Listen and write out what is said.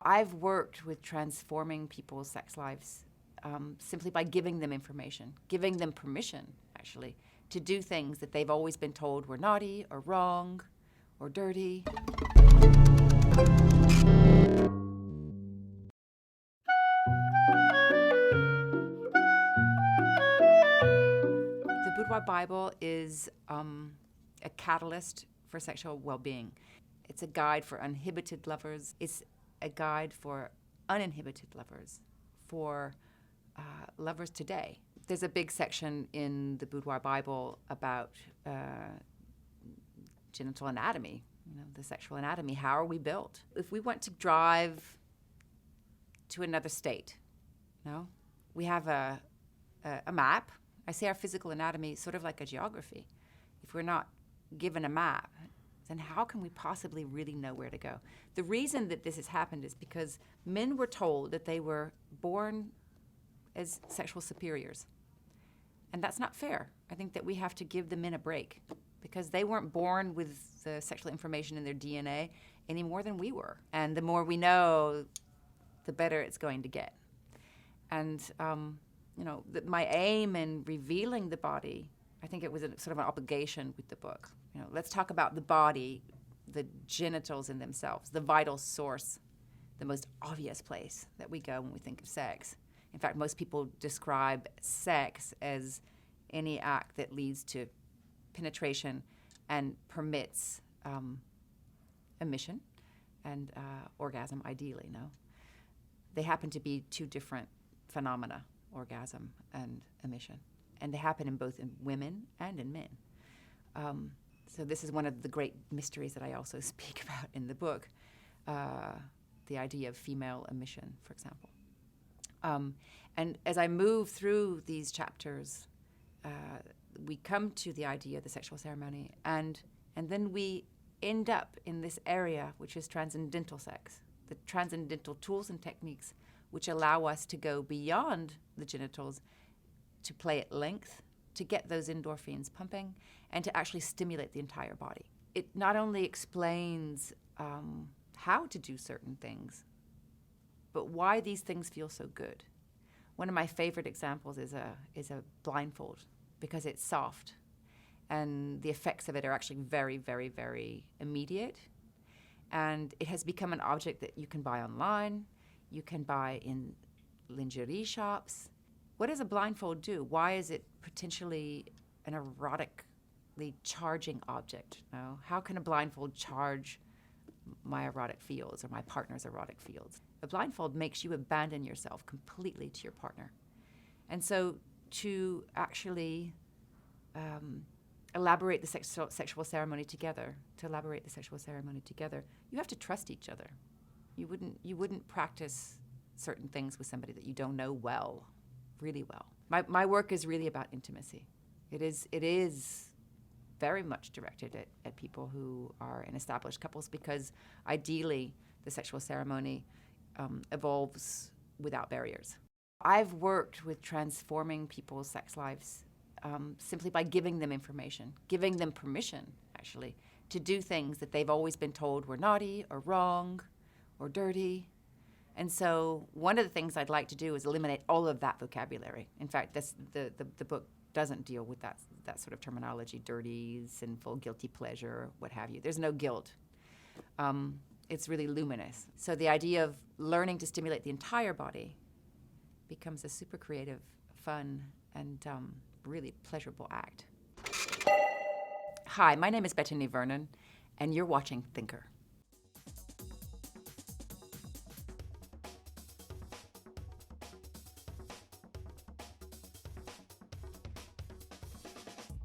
I've worked with transforming people's sex lives simply by giving them information, giving them permission, actually, to do things that they've always been told were naughty or wrong or dirty. The Boudoir Bible is a catalyst for sexual well-being. It's a guide for uninhibited lovers. It's a guide for uninhibited lovers, for lovers today. There's a big section in the Boudoir Bible about genital anatomy, the sexual anatomy. How are we built? If we want to drive to another state, we have a map. I say our physical anatomy is sort of like a geography. If we're not given a map, then how can we possibly really know where to go? The reason that this has happened is because men were told that they were born as sexual superiors. And that's not fair. I think that we have to give the men a break because they weren't born with the sexual information in their DNA any more than we were. And the more we know, the better it's going to get. And, my aim in revealing the body, I think it was sort of an obligation with the book. Let's talk about the body, the genitals in themselves, the vital source, the most obvious place that we go when we think of sex. In fact, most people describe sex as any act that leads to penetration and permits emission and orgasm, ideally, They happen to be two different phenomena, orgasm and emission. And they happen in both in women and in men. So this is one of the great mysteries that I also speak about in the book, the idea of female emission, for example. And as I move through these chapters, we come to the idea of the sexual ceremony, and then we end up in this area, which is transcendental sex, the transcendental tools and techniques which allow us to go beyond the genitals, to play at length, to get those endorphins pumping, and to actually stimulate the entire body. It not only explains how to do certain things, but why these things feel so good. One of my favorite examples is a blindfold, because it's soft, and the effects of it are actually very, very, very immediate. And it has become an object that you can buy online, you can buy in lingerie shops. What does a blindfold do? Why is it potentially an erotically charging object? How can a blindfold charge my erotic fields or my partner's erotic fields? A blindfold makes you abandon yourself completely to your partner. And so to actually elaborate the sexual ceremony together, you have to trust each other. You wouldn't practice certain things with somebody that you don't know well, really well. My work is really about intimacy. It is very much directed at people who are in established couples, because ideally the sexual ceremony evolves without barriers. I've worked with transforming people's sex lives simply by giving them information, giving them permission, actually, to do things that they've always been told were naughty or wrong or dirty. And so one of the things I'd like to do is eliminate all of that vocabulary. In fact, the book doesn't deal with that sort of terminology, dirty, sinful, guilty pleasure, what have you. There's no guilt. It's really luminous. So the idea of learning to stimulate the entire body becomes a super creative, fun, and really pleasurable act. Hi, my name is Betony Vernon, and you're watching Thinker.